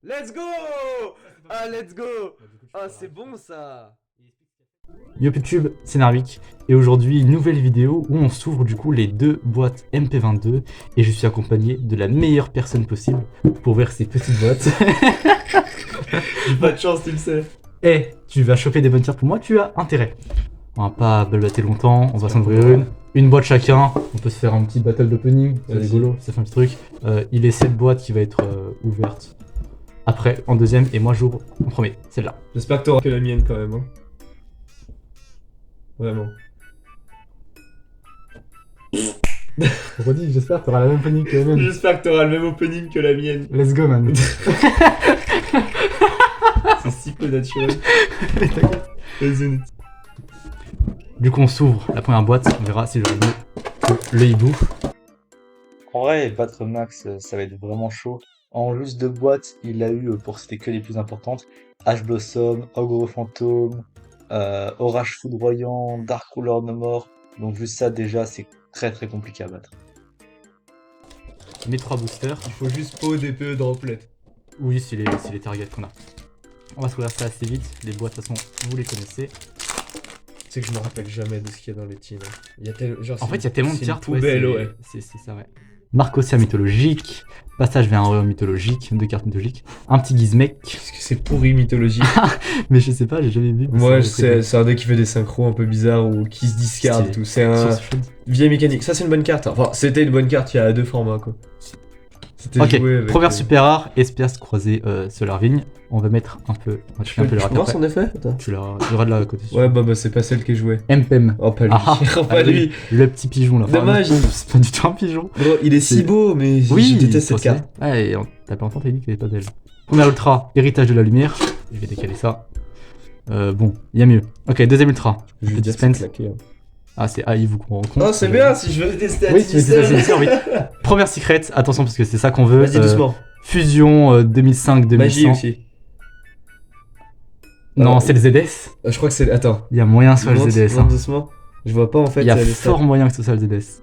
Let's go! Ah, let's go! Ah, c'est bon ça! Yo YouTube, c'est Narvik et aujourd'hui une nouvelle vidéo où on s'ouvre du coup les deux boîtes MP22 et je suis accompagné de la meilleure personne possible pour ouvrir ces petites boîtes. J'ai pas de chance, tu le sais. Et tu vas choper des bonnes cartes pour moi, tu as intérêt. On va pas balloter longtemps, on va s'en ouvrir une boîte chacun, on peut se faire un petit battle d'opening, c'est rigolo, ça fait un petit truc. Il est cette boîte qui va être ouverte après en deuxième et moi j'ouvre en premier, celle-là. J'espère que t'auras que la mienne quand même. Hein. Vraiment. Redis, j'espère que t'auras la même panique que la mienne. J'espère que t'auras le même opening que la mienne. Let's go man. C'est si peu naturel. Du coup on s'ouvre la première boîte, on verra si le hibou. En vrai, battre Max, ça va être vraiment chaud. En juste deux boîtes, il a eu, pour citer que les plus importantes, Ash Blossom, Ogre Fantôme, Orage Foudroyant, Dark Ruler No More. Donc juste ça, déjà, c'est très très compliqué à battre. Mes trois boosters. Il faut juste pas DPE droplet. Oui, c'est les targets qu'on a. On va se ouvrir ça assez vite. Les boîtes, de toute façon, vous les connaissez. C'est que je me rappelle jamais de ce qu'il y a dans les teams. Il y a En fait, il y a tellement de cartes. Poubelle, ouais. C'est ça, ouais. Marcosia mythologique. Passage vers un royaume mythologique. Deux cartes mythologiques. Un petit Gizmek. Qu'est-ce que c'est pourri mythologie. Mais je sais pas, j'ai jamais vu. Moi, c'est un deck qui fait des synchros un peu bizarres ou qui se discard et tout. C'est un vieille mécanique. Ça, c'est une bonne carte. Enfin, c'était une bonne carte il y a deux formats, quoi. Ok, première super rare, Espias croisé Solarvigne. On va mettre un peu. Tu peux voir son effet? Tu l'auras de la côté. Ouais, bah c'est pas celle qui jouait. MPM. Oh, pas lui. Oh, pas lui. Le petit pigeon là. Dommage. C'est pas du tout un pigeon. Bro, il est si beau, mais oui, je déteste cette carte. Ouais, t'as pas longtemps, t'as dit qu'elle est pas belle. Première ultra, Héritage de la lumière. Je vais décaler ça. Bon, il y a mieux. Ok, deuxième ultra. Je vais dispense. Ah, c'est AI, vous comprenez. Oh, c'est bien si je veux tester à oui, tu veux tester oui. Première secret, attention parce que c'est ça qu'on veut. Vas-y, doucement. Fusion 2005-2100. Magie aussi. Non, c'est le ZS. Je crois que c'est. Attends. Il y a moyen sur le ZS. Hein. Doucement. Je vois pas en fait. Il y a fort moyen que ce soit le ZS.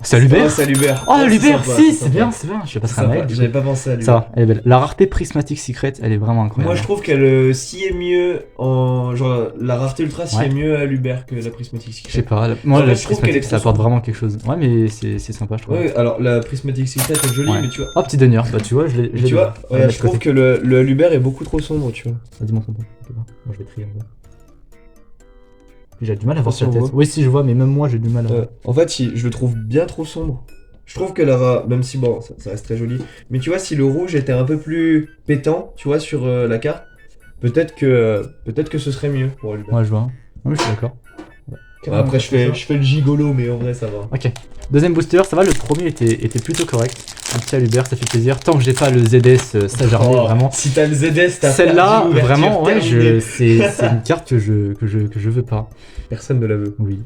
C'est Lubert. C'est Lubert. Oh, Lubert, si, c'est bien, c'est bien. Je sais pas ce que j'avais pas pensé à Lubert. Ça va, elle est belle. La rareté Prismatic Secret, elle est vraiment incroyable. Moi, je trouve qu'elle s'y est mieux en. Genre, la rareté ultra s'y est mieux à Lubert que la Prismatic Secret. Je sais pas, moi, la Prismatic, ça apporte vraiment quelque chose. Ouais, mais c'est sympa, je trouve. Ouais, alors la Prismatic Secret est jolie, mais tu vois. Oh, petit denier, bah tu vois, je l'ai. Tu vois, ouais, je trouve que le Lubert est beaucoup trop sombre, tu vois. Dis-moi ton point. Moi, je vais trier en vrai. J'ai du mal à voir sa tête. Oui, si je vois, mais même moi, j'ai du mal à. En fait, je le trouve bien trop sombre. Je trouve que même si bon, ça reste très joli, mais tu vois, si le rouge était un peu plus pétant, tu vois, sur la carte, peut-être que ce serait mieux pour lui. Ouais, je vois. Oui, je suis d'accord. Ouais, après, je fais le gigolo, mais en vrai, ça va. Ok. Deuxième booster, ça va, le premier était plutôt correct. Un petit Albert, ça fait plaisir. Tant que j'ai pas le ZS Sajarné, vraiment. Si t'as le ZS, t'as celle-là, vraiment, ouais, c'est une carte que je veux pas. Personne ne la veut. Oui.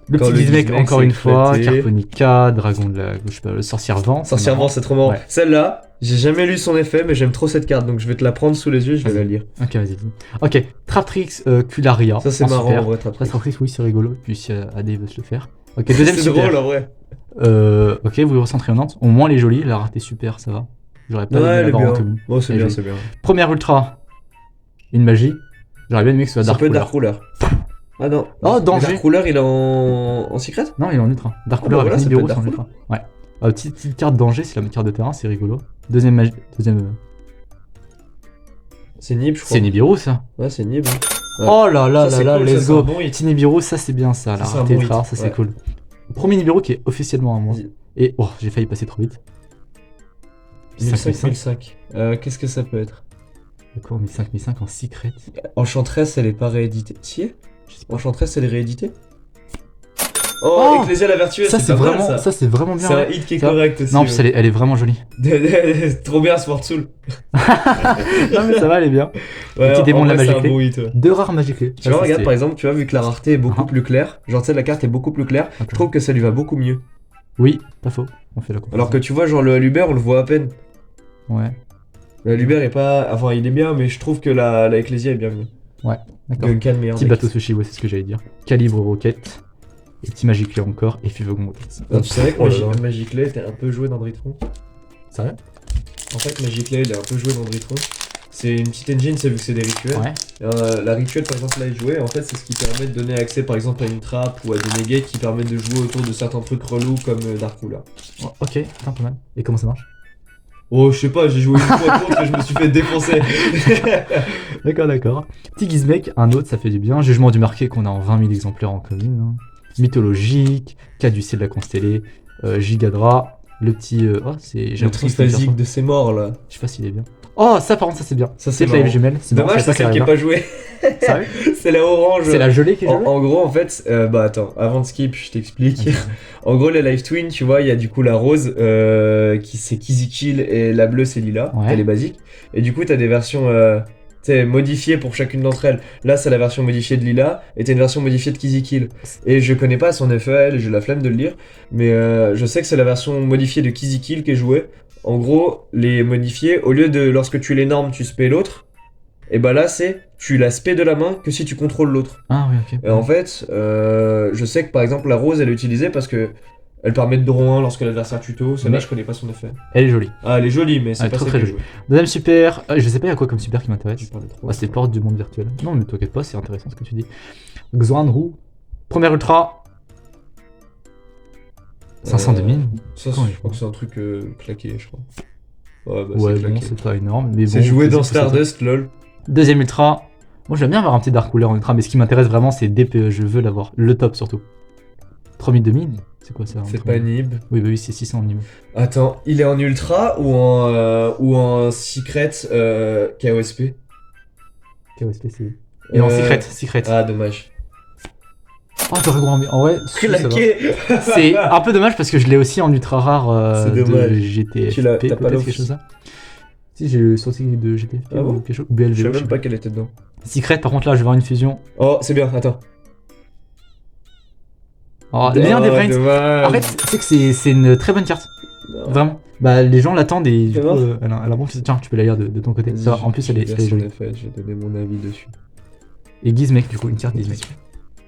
Le petit Gizmek, encore une fois, Carponica, Dragon de la. Je sais pas, le Sorcière Vent. Sorcière Vent, c'est trop marrant. Ouais. Celle-là, j'ai jamais lu son effet, mais j'aime trop cette carte, donc je vais te la prendre sous les yeux, je vais la lire. Ok, vas-y. Ok, Traptrix Cularia. Ça, c'est marrant, en vrai, Traptrix, oui, c'est rigolo. Puis si AD veut se le faire. Ok, deuxième c'est super. drôle, en vrai. Ok, vous recentrez en Nantes. Au moins, elle est jolie, la rareté super, ça va. J'aurais pas aimé l'avoir en commune. Bon, c'est bien, c'est bien. Première ultra, une magie. J'aurais bien aimé que ce soit Dark Ruler. Dark Ruler. Ah non. Oh, danger. Dark Ruler, il est en secret? Non, il est en ultra. Dark Ruler avec Nibiru, c'est en ultra. Ouais. Petite carte danger, c'est la carte de terrain, c'est rigolo. Deuxième magie. C'est Nib, je crois. C'est Nibiru, ça. Ouais, c'est Nib. Ouais. Oh là là là là, let's go. Petit Nibiru, ça c'est bien ça. La rareté rare, ça c'est cool. Premier Nibiru qui est officiellement à moi. Et oh, j'ai failli passer trop vite. 1005. Qu'est-ce que ça peut être? D'accord, 1005 en secret. Enchantress, elle est pas rééditée. Si? Enchantress, elle est rééditée? Oh, Ecclesia la vertueuse, ça c'est vraiment bien. C'est un hit qui est correct aussi. Non, puis elle est vraiment jolie. Trop bien, Sword Soul. Non, mais ça va, elle est bien. Ouais, petit démon de la magie clé. Bon hit, ouais. Deux rares magiques clés. Tu vois, regarde par exemple, tu vois, vu que la rareté est beaucoup plus claire, genre tu sais, la carte est beaucoup plus claire, je trouve que ça lui va beaucoup mieux. Oui, pas faux. On fait la comparaison. Alors que tu vois, genre le Lubert, on le voit à peine. Ouais. Le Lubert est pas. Enfin, il est bien, mais je trouve que la Ecclesia est bien mieux. Ouais, d'accord. Petit bateau sushi, ouais, c'est ce que j'allais dire. Calibre roquette. Et petit Magiclé encore, et Five Augmented. Tu savais que Magiclé était un peu joué dans Dritron? Sérieux? En fait, Magiclay, il est un peu joué dans Dritron. C'est une petite engine, c'est vu que c'est des rituels. Ouais. La rituel, par exemple, là, est jouée. En fait, c'est ce qui permet de donner accès, par exemple, à une trappe ou à des negates qui permettent de jouer autour de certains trucs relous comme Dark Ruler. Oh, ok, putain, pas mal. Et comment ça marche? Oh, je sais pas, j'ai joué une fois contre et je me suis fait défoncer. D'accord. Petit Gizmek, un autre, ça fait du bien. Jugement du marqué qu'on a en 20 000 exemplaires en commune. Hein. Mythologique, Caducée de la constellée, Gigadra, le petit. Oh, c'est. J'ai Le l'impression que c'est tristasique de ses morts, là. Je sais pas s'il est bien. Oh, ça par contre, ça c'est bien. Ça, c'est la marrant. jumelle. C'est Dommage, marrant, c'est celle qui est pas jouée. Sérieux? C'est la orange. C'est la gelée qui est jouée. En gros, en fait, bah attends, avant de skip, je t'explique. En gros, les Life Twin, tu vois, il y a du coup la rose, qui c'est Kill et la bleue c'est Lila, Ouais. elle est basique. Et du coup, t'as des versions modifiées pour chacune d'entre elles. Là, c'est la version modifiée de Lila, et t'as une version modifiée de Kill. Et je connais pas son effet à elle, j'ai la flemme de le lire, mais je sais que c'est la version modifiée de Kill qui est jouée. En gros, les modifiés, au lieu de lorsque tu les normes, tu spé l'autre, et bah là, c'est tu la spé de la main que si tu contrôles l'autre. Ah oui, ok. Et en fait, je sais que par exemple la rose elle est utilisée parce que elle permet de draw 1 lorsque l'adversaire tuto, celle-là Mais- je connais pas son effet. Elle est jolie. Ah elle est jolie mais c'est Ouais, pas très, celle très que je jolie. Deuxième super, je sais pas il y a quoi comme super qui Je m'intéresse. parle trop. Ouais, c'est porte du monde virtuel. Non, mais t'inquiète pas, c'est intéressant ce que tu dis. Xuanru, première ultra. 500 de mine. Ça, Quand je crois que c'est un truc claqué, je crois. Ouais, bah Ouais, c'est bon, claqué. c'est pas énorme. Mais C'est bon, joué dans c'est ça. Stardust, lol. Deuxième ultra. Moi, j'aime bien avoir un petit Dark Ruler en ultra, mais ce qui m'intéresse vraiment, c'est DPE. Je veux l'avoir. Le top surtout. 3000 de mine. C'est quoi ça? C'est pas Nib. Oui, bah oui, c'est 600 en niveau. Attends, il est en ultra ou en secret KOSP KOSP, c'est. Et en secret. Ah dommage. Oh, t'aurais grand. En vrai, si, ça va. Claqué. C'est un peu dommage parce que je l'ai aussi en ultra rare C'est de dommage. GTFP, Tu l'as- t'as pas peut-être l'offre. quelque chose comme ça. Si, j'ai sorti de GTFP Ah bon ou quelque chose. Ou Je BLV. sais même pas quelle était dedans. Secret, par contre, là, je vais avoir une fusion. Oh c'est bien, attends. Oh, lien des brains. dommage. En fait, c'est que c'est une très bonne carte. Non. Vraiment. Bah, les gens l'attendent et du C'est coup, mort elle a un bon fusil. Tiens, tu peux la lire de ton côté. Ça va, en plus, elle est jolie. Effet, je vais donner mon avis dessus. Et Gizmek, du coup, une carte Gizmek.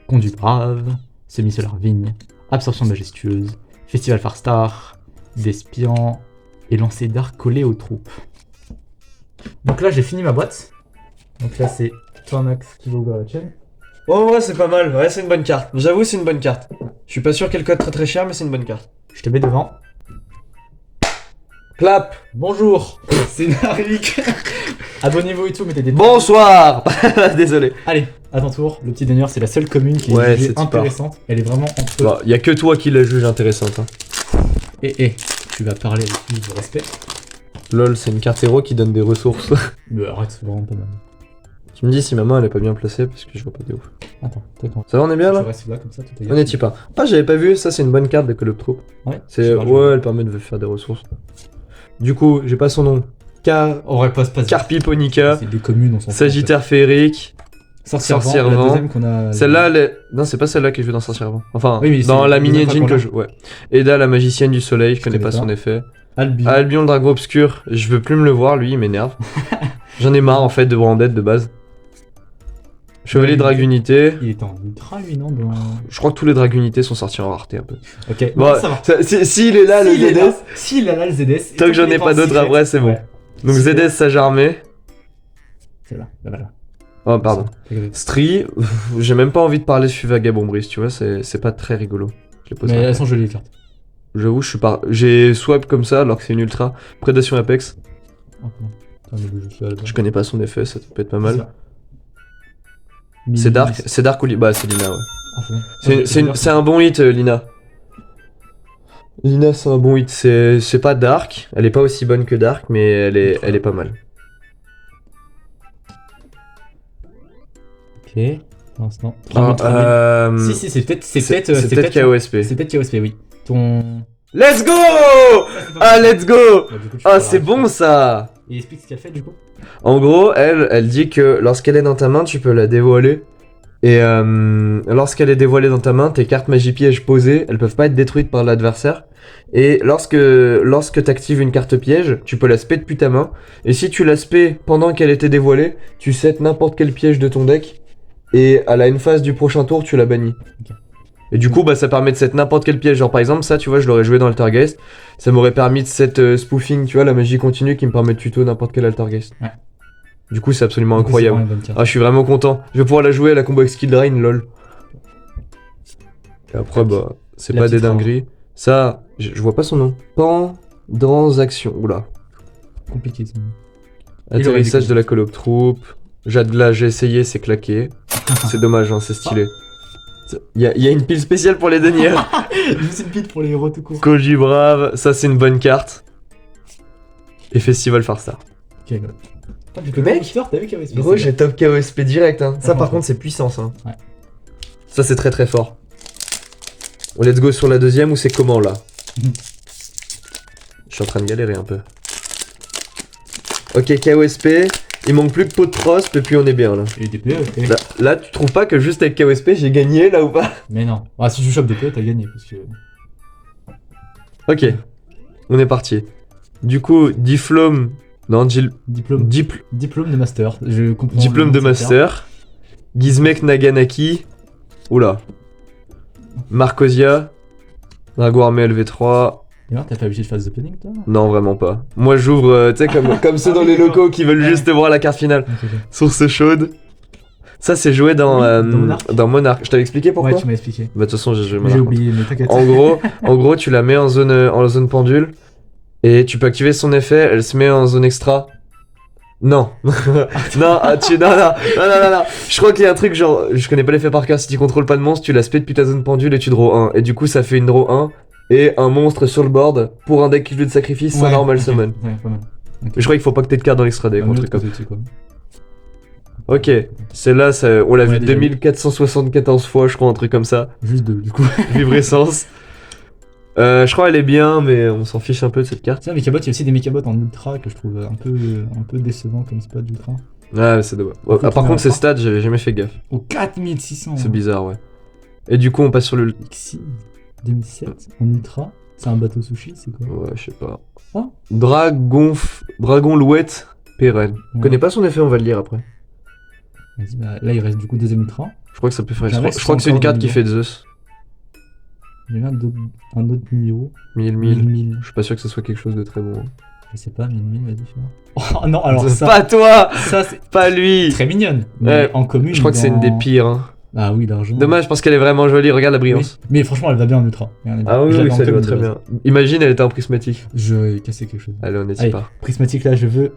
Conduit brave, semi-solar vigne, absorption majestueuse, festival Farstar, d'espion et lancer d'arc collé aux troupes. Donc là, j'ai fini ma boîte. Donc là, c'est toi, Max, qui va ouvrir la chaîne. Oh ouais c'est pas mal, ouais c'est une bonne carte. J'avoue c'est une bonne carte. Je suis pas sûr qu'elle cote très très cher mais c'est une bonne carte. Je te mets devant. Clap. Bonjour. C'est Narvik. Abonnez-vous et tout, mettez des Bonsoir. Désolé. Allez, à ton tour. Le petit donneur, c'est la seule commune qui est Ouais, jugée c'est super. intéressante. Elle est vraiment entre. Bon, y a que toi qui la juge intéressante. Hein. Et tu vas parler avec plus de respect. LOL c'est une carte héros qui donne des ressources. Mais arrête, c'est vraiment pas mal. Tu me dis si ma main elle est pas bien placée parce que je vois pas de ouf. Attends, t'attends. Ça va on est bien Tu là? restes là comme ça, tout est On est pas. Ah j'avais pas vu, ça c'est une bonne carte de Call of Troop. Ouais. C'est super, ouais elle permet de faire des ressources. Du coup j'ai pas son nom. On aurait pas se passer. Carpi Ponica. C'est des communes, on s'en fout. Sagittaire féerique. Sorcière Sorcière Vent, la Vent. deuxième qu'on a. Celle-là, elle est... non, c'est pas celle-là que je veux dans Sorcière Vent. Enfin, Oui, mais dans c'est la la mini deuxième engine fois que qu'on je. Ouais. Eda, la magicienne du soleil, je connais pas son effet. Albion. Albion, le dragon obscur, je veux plus me le voir, lui, il m'énerve. J'en ai marre en fait de Brandette de base. Chevalier Dragunité. Il était en ultra, lui, non dans... Je crois que tous les Dragunités sont sortis en rareté un peu. Ok, Bon, non, ça va. S'il est là, le S'il est là- ZS. S'il a là le ZS. Tant que j'en ai pas d'autres après, c'est bon. Donc Super. ZS, Sage Armée. C'est là, là. Oh, pardon. Stri, j'ai même pas envie de parler sur Vagabond tu vois, c'est pas très rigolo. Je les pose Mais pas. elles sont jolies les cartes. J'avoue, j'ai swap comme ça alors que c'est une ultra. Prédation Apex, Oh, non. Attends, mais je suis à la je connais pas son effet, ça peut être pas mal. C'est C'est Dark ou Bah, c'est Lina, ouais. Ah, C'est un bon hit, Lina. Lina, c'est un bon hit. C'est pas Dark, elle est pas aussi bonne que Dark, mais elle est pas mal. Ok. Pour l'instant. Si, c'est peut-être. c'est peut-être KOSP. C'est peut-être KOSP, oui. Ton. Let's go! Ah, let's go! Bah, du coup, tu Ah, peux c'est la bon rajouter. ça! Et explique ce qu'elle fait du coup. En gros, elle dit que lorsqu'elle est dans ta main, tu peux la dévoiler. Et lorsqu'elle est dévoilée dans ta main, tes cartes magie piège posées, elles peuvent pas être détruites par l'adversaire. Et lorsque t'actives une carte piège, tu peux la spé depuis ta main. Et si tu la spé pendant qu'elle était dévoilée, tu set n'importe quel piège de ton deck. Et à la une phase du prochain tour, tu la bannis. Ok. Et du coup, bah, ça permet de set n'importe quel piège. Genre, par exemple, ça, tu vois, je l'aurais joué dans Altergeist. Ça m'aurait permis de set spoofing, tu vois, la magie continue qui me permet de tuto n'importe quel Altergeist. Ouais. Du coup, c'est absolument Du coup, c'est incroyable. vraiment une bonne carte. Ah, je suis vraiment content. Je vais pouvoir la jouer à la combo avec Skill Drain, lol. Et après, bah, c'est La pas des petite dingueries. Ça, je vois pas son nom. Transaction. Oula. Compliqué ça. Atterrissage de la Coloc Troupe. Jade Glace, j'ai essayé, c'est claqué. C'est dommage, hein, c'est stylé. Il y a une pile spéciale pour les deniers. Juste une pite pour les héros tout court. Koji Brave, ça c'est une bonne carte. Et Festival Farstar. Ok, go. Ah, du coup, Mec, t'as vu KOSP Gros, j'ai top KOSP direct. Hein. Ça, par Franchement, contre, c'est puissance. Hein. Ouais. Ça, c'est très très fort. On let's go sur la deuxième ou c'est comment là? Je suis en train de galérer un peu. Ok, KOSP. Il manque plus que pot de prospe et puis on est bien là. Et des PE, ok. Là, tu trouves pas que juste avec KOSP j'ai gagné là ou pas? Mais non. Ah, si tu chopes des PE, t'as gagné. Parce que... Ok, on est parti. Du coup, diplôme. Non, Diplôme de master. Je comprends. diplôme le de nom cette carte. master. Gizmek Naganaki. Oula. Marcosia. Dragon armé LV3. Et alors, t'as pas habitué de phase d'opening toi? Non, vraiment pas. Moi, j'ouvre, tu sais, comme ceux dans les locaux qui veulent juste voir la carte finale. Ok, ok. Source chaude. Ça, c'est joué dans, Oui, dans Monarch. dans Monarch. Je t'avais expliqué pourquoi? Ouais, tu m'as expliqué. Bah, de toute façon, j'ai joué J'ai Monarch. oublié, mais t'inquiète. En gros, tu la mets en zone pendule. Et tu peux activer son effet, elle se met en zone extra. Non. non, non. Je crois qu'il y a un truc genre, je connais pas l'effet par cœur, si tu contrôles pas de monstre, tu la split depuis ta zone pendule et tu draw 1. Et du coup, ça fait une draw 1 et un monstre sur le board pour un deck qui joue de sacrifice sans Ouais, normal ok. summon. Ouais, pas mal. Ok. Mais je crois qu'il faut pas que t'aies de carte dans l'extra deck, Un un autre truc comme côté, quoi. ça. Ok, celle-là, on l'a Ouais, vu déjà vu. 2474 fois, je crois, un truc comme ça. Juste deux, du coup. Vibrescence. Je crois elle est bien, mais on s'en fiche un peu de cette carte. Tiens, Mechabot, il y a aussi des Mechabots en ultra que je trouve un peu décevant comme spot d'ultra. Ah, mais c'est dommage. On peut Par trouver contre, un ces pas. stats, j'avais jamais fait gaffe. Au 4600. C'est bizarre, ouais. Et du coup, on passe sur le. Xyz 2007 en ultra. C'est un bateau sushi, c'est quoi? Ouais, je sais pas. Ah. Dragon Louette pérenne. Je Ouais. connais pas son effet, on va le lire après. Vas-y, bah, là, il reste du coup deuxième ultra. Je crois que ça peut faire. J'avais Je crois que c'est une encore carte de qui fait Zeus. Il y a un autre numéro. 1000. 1000. Je suis pas sûr que ce soit quelque chose de très bon. Je sais pas, 1000, vas-y, fais-moi. Oh non, alors ça. Pas toi. Ça, c'est Pas lui. très mignonne. Mais Ouais, en commune. Je crois que c'est une des pires. Hein. Ah oui, largement. Dommage parce qu'elle est vraiment jolie. Regarde la brillance. Oui. Mais franchement, elle va bien en ultra. Regardez bien. Ah oui, Je l'avais oui, en ça lui va commune, très de base. bien. Imagine, elle était en prismatique. Je vais casser quelque chose. Allez, on est y Allez, part. prismatique là, je veux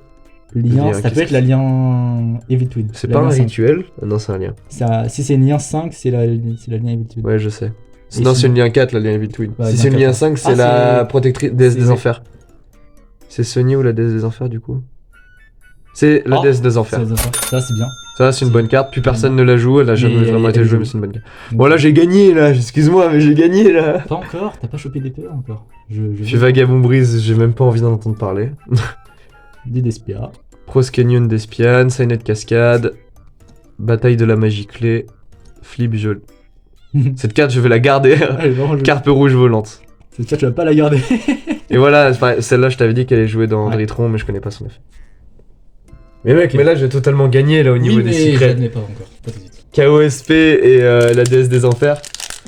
lien. Lien, Ça qu'est-ce peut être que la lien Evil Twin. C'est La pas un lien 5. rituel? Non, c'est un lien. Si c'est une lien 5, c'est la lien Evil Twin. Ouais, je sais. Et Non, c'est sinon- une lien 4, la lien Evil Twin. Ouais, Si lien c'est une 4, lien ouais. 5, c'est Ah, la c'est- protectrice déesse c'est- des enfers. C'est Sonia ou la déesse des enfers, du coup? C'est la Ah, déesse des enfers. Ça, c'est bien. Ça, c'est une bonne carte. Plus personne ne la joue. Elle a jamais Mais vraiment elle été est jouée, jolie. mais c'est une bonne carte. Bon, là, j'ai gagné, là. Excuse-moi, mais j'ai gagné, là. Pas encore, t'as pas chopé des PE encore. Je suis Vagabond Brise, j'ai même pas envie d'en entendre parler. Des Despia. Pros Canyon d'Espiane, Signet Cascade, Bataille de la magie clé, Flip Jol. Cette carte, je vais la garder. Elle est vraiment jolie. Carpe rouge volante. Cette carte, tu vas pas la garder. Et voilà, c'est pareil, celle-là, je t'avais dit qu'elle est jouée dans Ouais. Dritron, mais je connais pas son effet. Mais mec, Ok. mais là, j'ai totalement gagné là au niveau Oui, des mais je secrets. l'admets pas encore. Pas tout de suite. KOSP et la déesse des enfers.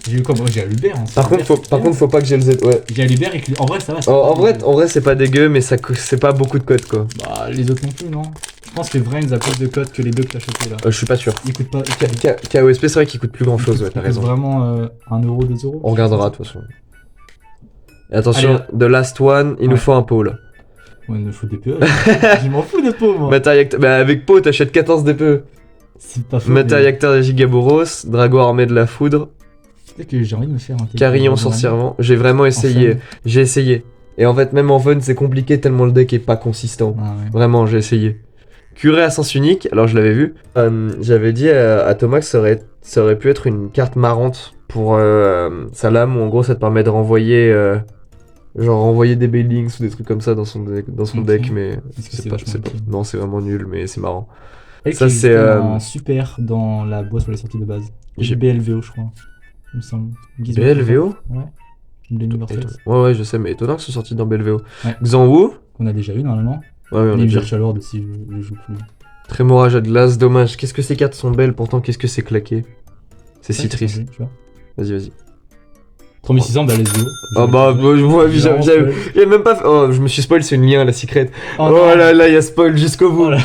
J'ai eu quoi? Moi, j'ai Albert. Hein. Par contre, faut pas que j'ai le Z. Ouais. J'ai Albert et que... En vrai, ça va. c'est En pas- vrai, c'est pas dégueu, mais c'est pas beaucoup de codes quoi. Bah, les autres non plus, non? Je pense que Vrains a plus de codes que les deux que t'as chopé là. Je suis pas sûr. Il coûte pas. KOSP, c'est vrai qu'il coûte plus grand chose, ouais, t'as Il coûte raison. vraiment 1€, 2€. On regardera de toute façon. Et attention, Allez. The Last One, il nous Ouais. faut un pot là. Ouais, il me faut des PE. Je m'en fous des PE, moi. Bah avec pot, t'achètes 14 DPE. C'est pas faux. Matériel acteur de Gigaboros, Drago armé de la foudre, Peut-être que j'ai envie de me faire un Carillon sorcierement. J'ai vraiment essayé. fun. J'ai essayé. Et en fait, même en fun, c'est compliqué tellement le deck est pas consistant. Ah ouais. Vraiment, j'ai essayé. Curé à sens unique, alors je l'avais vu. J'avais dit à Thomas que ça aurait pu être une carte marrante pour sa lame, où en gros ça te permet de renvoyer. Genre renvoyer des Bailings ou des trucs comme ça dans son Ok. deck, mais Est-ce que c'est pas, vachement utile non, c'est vraiment nul, mais c'est marrant. Elle Ça, qui c'est, existait en super dans la boîte sur les sorties de base. J'ai- BLVO, je crois. Il me semble. Gizmo. BLVO? Ouais. L'Universal. Ouais, je sais, mais étonnant que ce soit sorti dans BLVO. Ouais. Xanwu? Qu'on a déjà eu normalement. Ouais, on a Les déjà. Virtual World aussi, je joue plus. Trémorage à glace, dommage. Qu'est-ce que ces cartes sont belles, pourtant qu'est-ce que c'est claqué. C'est si Ouais, triste. changé, tu vois. Vas-y. 3600, bah let's go. Ah bah, moi, j'ai même pas fait. Oh, je me suis spoil, c'est une lien, la secret. Oh, Oh, non. là là, y'a spoil jusqu'au bout. Oh là.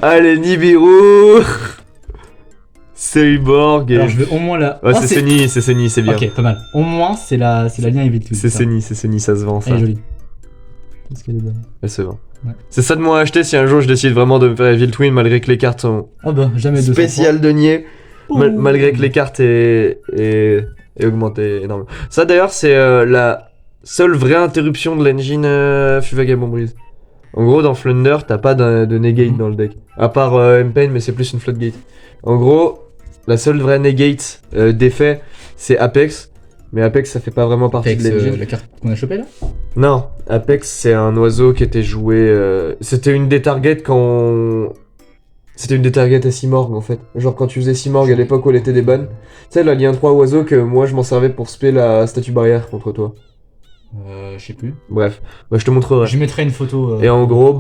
Allez, Nibiru. Cyborg. Alors je veux au moins la. Ouais, Oh, c'est Sony, c'est bien. Ok, pas mal. Au moins, c'est la lien Evil Twin. C'est Sony, ça se vend ça. Elle est jolie. Qu'est-ce qu'elle est bonne. Elle se vend. Ouais. C'est ça de moi à acheter si un jour je décide vraiment de me faire Evil Twin, malgré que les cartes sont Ah bah, jamais 200 spéciales de nier. Malgré que les cartes aient augmenté énormément. Ça d'ailleurs, c'est la seule vraie interruption de l'engine Vagabond Breeze. En gros, dans Flunder, t'as pas de negate dans le deck. À part M-Pain, mais c'est plus une floodgate. En gros, la seule vraie negate d'effet, c'est Apex. Mais Apex, ça fait pas vraiment partie Apex, de l'engine. la carte qu'on a chopée là. Non, Apex, c'est un oiseau qui était joué. C'était une des targets quand. C'était une des targets à Simorg en fait. Genre quand tu faisais Simorg à l'époque où elle était des bannes. Tu sais, la lien 3 oiseau que moi je m'en servais pour spé la statue barrière contre toi. Je sais plus. Bref, bah, je te montrerai. Je mettrai une photo. Et en gros,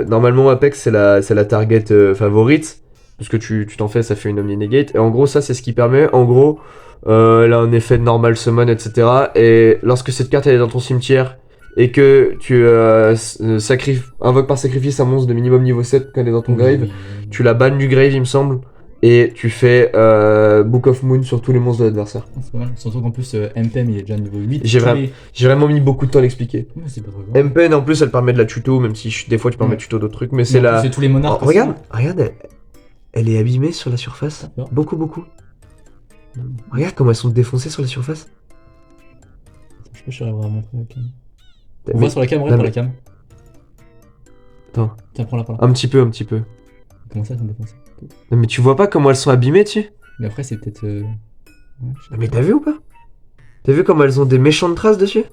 normalement Apex c'est la target favorite. Parce que tu t'en fais, ça fait une Omni Negate. Et en gros, ça c'est ce qui permet. En gros, elle a un effet de normal summon, etc. Et lorsque cette carte elle est dans ton cimetière et que tu invoques par sacrifice un monstre de minimum niveau 7 quand elle est dans ton grave, tu la bannes du grave, il me semble. Et tu fais Book of Moon sur tous les monstres de l'adversaire. C'est pas mal. Surtout qu'en plus, MPM il est déjà niveau 8. J'ai vraiment mis beaucoup de temps à l'expliquer. Ouais, c'est pas trop grave. MPN en plus elle permet de la tuto, même si des fois tu permets de tuto d'autres trucs, mais c'est Mais en la. plus, c'est tous les monarques. Oh, aussi. regarde, elle est abîmée sur la surface. D'accord. Beaucoup. Regarde comment elles sont défoncées sur la surface. Je sais pas si j'arriverai à montrer la cam. On Mais- voit sur la cam, non, regarde pour mais- la cam. Attends. Tiens, prends-la, prends-la. Un petit peu. Comment ça, ça me défonce. Non, mais tu vois pas comment elles sont abîmées dessus? Mais après, c'est peut-être. Ouais, je sais Non, mais pas. t'as vu ou pas? T'as vu comment elles ont des méchantes traces dessus?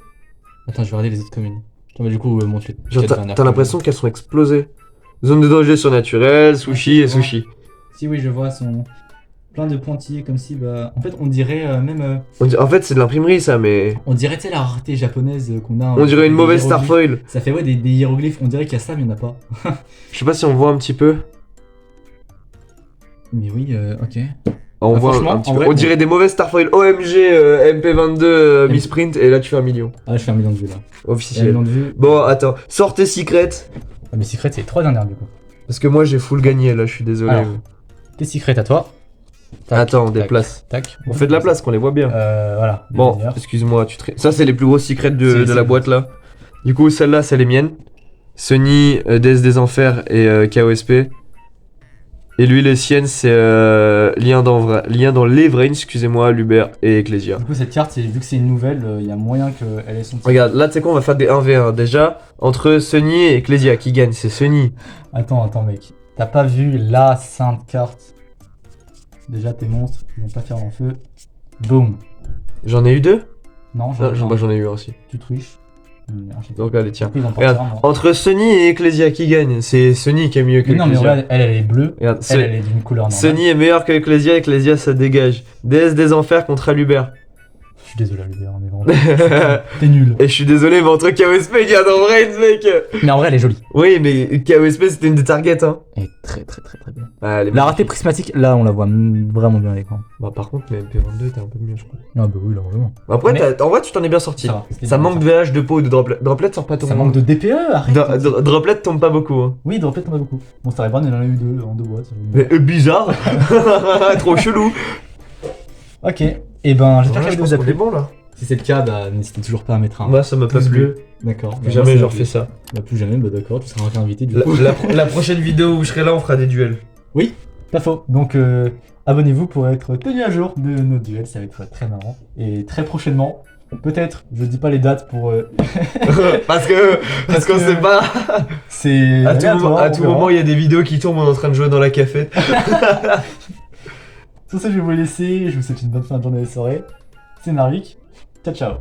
Attends, je vais regarder les autres communes. Attends, mais du coup, montre-les. Genre Peut-être dernière t'as l'impression qu'elles sont explosées. Zone de danger surnaturelle, sushi et sushi. Si, oui, je vois, sont plein de pointillés comme si, bah. En fait, on dirait même. En fait c'est de l'imprimerie ça, mais. On dirait, tu sais, la rareté japonaise qu'on a. On dirait une des mauvaise hiéroglyphes. Starfoil. Ça fait, ouais, des hiéroglyphes. On dirait qu'il y a ça, mais il n'y en a pas. Je sais pas si on voit un petit peu. Mais oui, ok. On Ah, voit franchement, un petit en peu. vrai, On dirait des mauvaises Starfoil OMG MP22 misprint et là tu fais 1 million. Ah, je fais 1 million de vues là. Et 1 Officiel. million de vues. Bon, attends, sortez Secret. Ah, mais Secret, c'est les 3 dernières du coup. Parce que moi j'ai full gagné là, je suis désolé. Alors, tes Secrets à toi. Tac, Attends, des tac, places. Tac. On fait de la place, qu'on les voit bien. Voilà. les Bon, meilleures. excuse-moi, ça c'est les plus grosses secrets de C'est- la boîte là. Du coup, celle-là, c'est les miennes. Sony, DS des Enfers et KOSP. Et lui, les siennes, c'est lien dans l'Evrain, excusez-moi, Luber et Ecclesia. Du coup, cette carte, vu que c'est une nouvelle, il y a moyen qu'elle ait son petit. Regarde, là, tu sais quoi, on va faire des 1v1. Déjà, entre Sony et Ecclesia, qui gagne? C'est Sony. Attends, mec. T'as pas vu la sainte carte? Déjà, tes monstres, ils vont pas faire long feu. Boum. J'en ai eu 2? Non, Moi, j'en ai eu un aussi. tu triches. Donc, allez, tiens. Du coup, ils vont Regarde, partir, non. entre Sony et Ecclesia, qui gagne? C'est Sony qui est mieux que Mais non, mais Ecclesia. regarde, elle est bleue. Regarde, Elle est d'une couleur normale. Sony est meilleur que Ecclesia, Ecclesia ça dégage. DS des Enfers contre Aluber. Je suis désolé, Albert, mais vraiment. T'es nul. Et je suis désolé, mais entre KOSP et Lien dans Brains, mec. Mais en vrai, elle est jolie. Oui, mais KOSP c'était une des targets, hein. Elle est très bien. Ah, elle est La magnifique. ratée prismatique, là, on la voit vraiment bien à l'écran. Bah, par contre, mais MP22 était un peu mieux, je crois. Ah, bah oui, là, vraiment. Après, Mais- en vrai, tu t'en es bien sorti. Ça va, c'était Ça bien, manque de VH, de peau et de droplet. Droplet sort pas tout Ça le manque monde. de DPE, arrête. Droplet tombe pas beaucoup, hein. Oui, Droplet, on a beaucoup. Bon, Star Brand, il en a eu 2 en 2 boîtes. Mais bizarre. Trop chelou. Ok, et ben, j'espère que la vidéo vous a plu. bon là. Si c'est le cas, bah, n'hésitez toujours pas à mettre un Moi, ça m'a pas pouce plu. bleu. D'accord. Plus Bah, jamais moi, je ça refais ça. Bah, plus jamais, bah d'accord, tu seras invité du La, coup. la prochaine vidéo où je serai là, on fera des duels. Oui, pas faux. Donc, abonnez-vous pour être tenu à jour de nos duels, ça va être très marrant. Et très prochainement, peut-être, je dis pas les dates pour. parce qu'on sait pas. C'est. À tout aléatoire, on verra. moment, il y a des vidéos qui tombent, on est en train de jouer dans la café. Sur ce, je vais vous laisser. Je vous souhaite une bonne fin de journée et de soirée. C'est Narvik. Ciao, ciao.